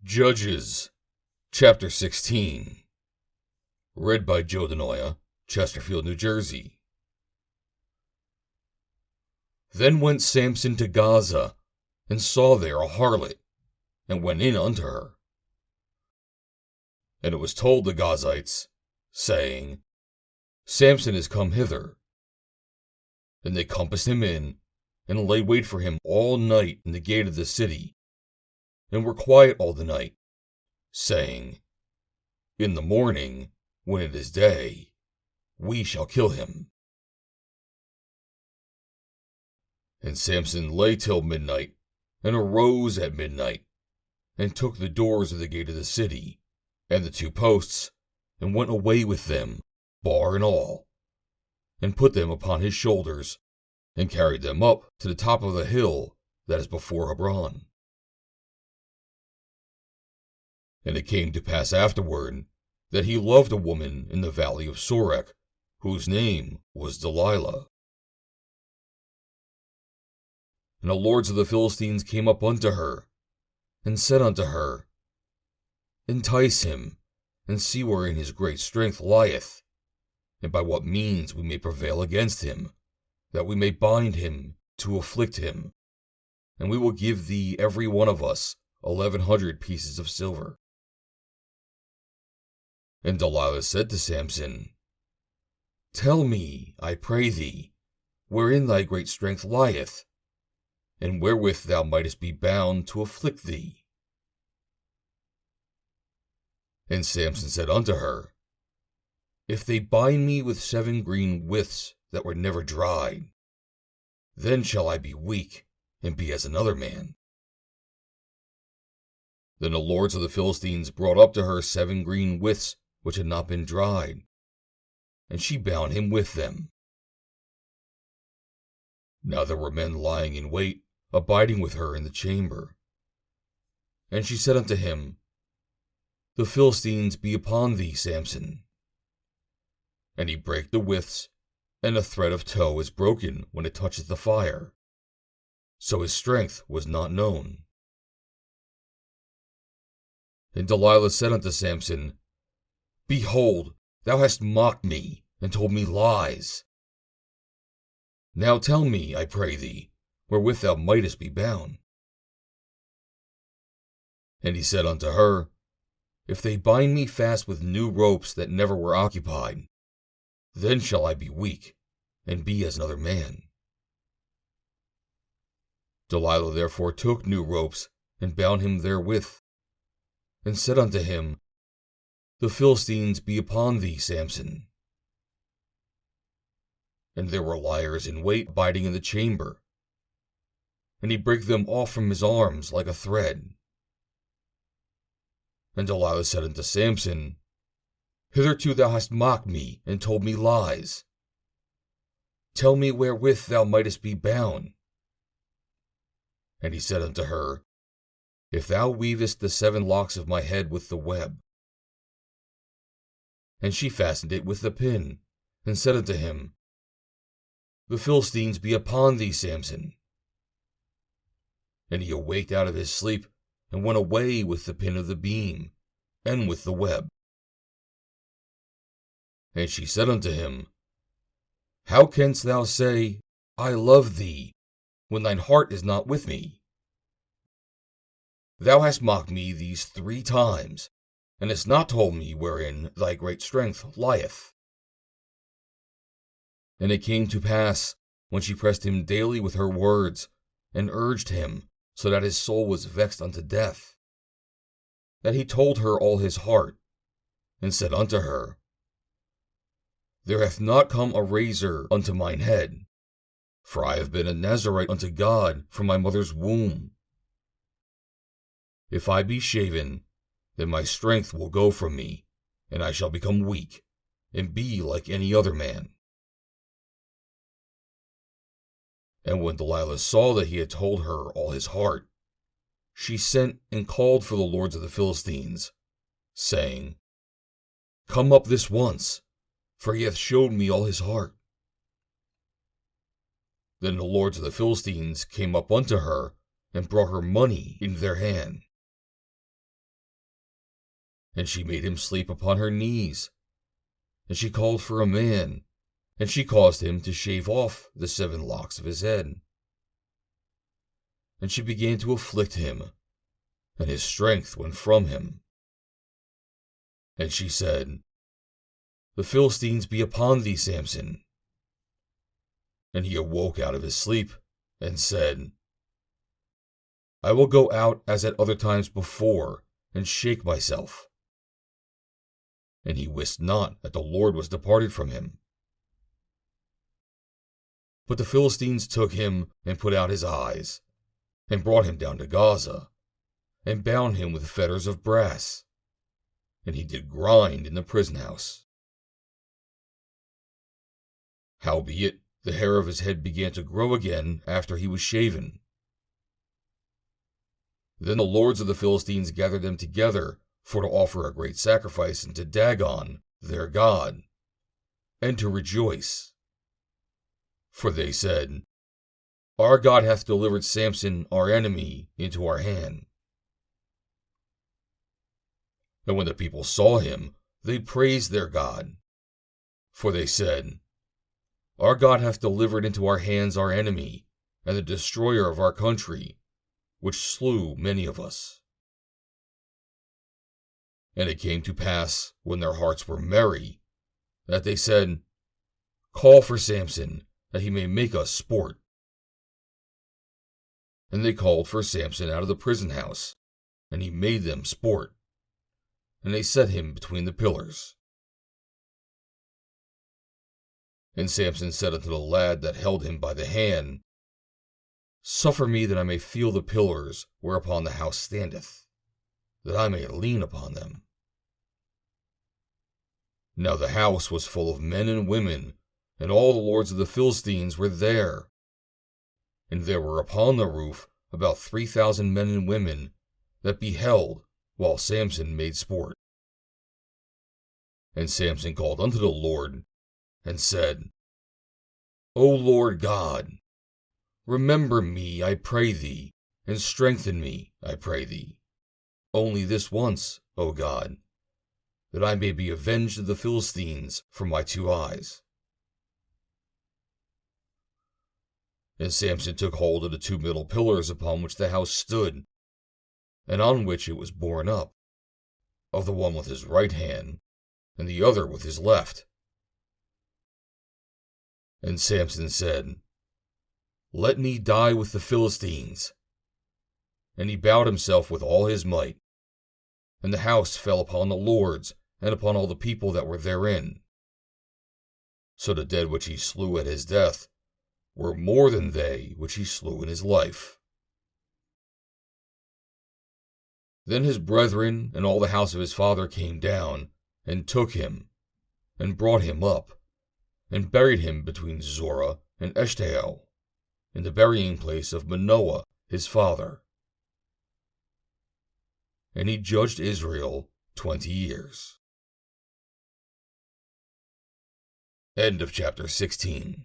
Judges, Chapter 16. Read by Joe DeNoia, Chesterfield, New Jersey. Then went Samson to Gaza, and saw there a harlot, and went in unto her. And it was told the Gazites, saying, Samson is come hither. And they compassed him in, and laid wait for him all night in the gate of the city, and were quiet all the night, saying, In the morning, when it is day, we shall kill him. And Samson lay till midnight, and arose at midnight, and took the doors of the gate of the city, and the two posts, and went away with them, bar and all, and put them upon his shoulders, and carried them up to the top of the hill that is before Hebron. And it came to pass afterward, that he loved a woman in the valley of Sorek, whose name was Delilah. And the lords of the Philistines came up unto her, and said unto her, Entice him, and see wherein his great strength lieth, and by what means we may prevail against him, that we may bind him to afflict him, and we will give thee every one of us 1,100 pieces of silver. And Delilah said to Samson, Tell me, I pray thee, wherein thy great strength lieth, and wherewith thou mightest be bound to afflict thee. And Samson said unto her, If they bind me with 7 green withs that were never dried, then shall I be weak, and be as another man. Then the lords of the Philistines brought up to her 7 green withs which had not been dried, and she bound him with them. Now there were men lying in wait, abiding with her in the chamber. And she said unto him, The Philistines be upon thee, Samson. And he brake the withs, and a thread of tow is broken when it toucheth the fire. So his strength was not known. And Delilah said unto Samson, Behold, thou hast mocked me, and told me lies. Now tell me, I pray thee, wherewith thou mightest be bound. And he said unto her, If they bind me fast with new ropes that never were occupied, then shall I be weak, and be as another man. Delilah therefore took new ropes, and bound him therewith, and said unto him, The Philistines be upon thee, Samson. And there were liers in wait abiding in the chamber, and he brake them off from his arms like a thread. And Delilah said unto Samson, Hitherto thou hast mocked me, and told me lies. Tell me wherewith thou mightest be bound. And he said unto her, If thou weavest the 7 locks of my head with the web. And she fastened it with the pin, and said unto him, The Philistines be upon thee, Samson. And he awaked out of his sleep, and went away with the pin of the beam, and with the web. And she said unto him, How canst thou say, I love thee, when thine heart is not with me? Thou hast mocked me these 3 times, and hast not told me wherein thy great strength lieth. And it came to pass, when she pressed him daily with her words, and urged him, so that his soul was vexed unto death, that he told her all his heart, and said unto her, There hath not come a razor unto mine head, for I have been a Nazarite unto God from my mother's womb. If I be shaven, then my strength will go from me, and I shall become weak, and be like any other man. And when Delilah saw that he had told her all his heart, she sent and called for the lords of the Philistines, saying, Come up this once, for he hath showed me all his heart. Then the lords of the Philistines came up unto her, and brought her money in their hand. and she made him sleep upon her knees. And she called for a man, and she caused him to shave off the 7 locks of his head. And she began to afflict him, and his strength went from him. And she said, The Philistines be upon thee, Samson. And he awoke out of his sleep, and said, I will go out as at other times before, and shake myself. And he wist not that the Lord was departed from him. But the Philistines took him, and put out his eyes, and brought him down to Gaza, and bound him with fetters of brass. And he did grind in the prison house. Howbeit, the hair of his head began to grow again after he was shaven. Then the lords of the Philistines gathered them together for to offer a great sacrifice unto Dagon, their god, and to rejoice. For they said, Our God hath delivered Samson, our enemy, into our hand. And when the people saw him, they praised their God. For they said, Our God hath delivered into our hands our enemy, and the destroyer of our country, which slew many of us. And it came to pass, when their hearts were merry, that they said, Call for Samson, that he may make us sport. And they called for Samson out of the prison house, and he made them sport. And they set him between the pillars. And Samson said unto the lad that held him by the hand, Suffer me that I may feel the pillars whereupon the house standeth, that I may lean upon them. Now the house was full of men and women, and all the lords of the Philistines were there. And there were upon the roof about 3,000 men and women that beheld while Samson made sport. And Samson called unto the Lord, and said, O Lord God, remember me, I pray thee, and strengthen me, I pray thee, only this once, O God, that I may be avenged of the Philistines for my 2 eyes. And Samson took hold of the 2 middle pillars upon which the house stood, and on which it was borne up, of the one with his right hand, and the other with his left. And Samson said, Let me die with the Philistines. And he bowed himself with all his might. And the house fell upon the lords, and upon all the people that were therein. So the dead which he slew at his death were more than they which he slew in his life. Then his brethren and all the house of his father came down, and took him, and brought him up, and buried him between Zorah and Eshtaol, in the burying place of Manoah his father. And he judged Israel 20 years. End of chapter 16.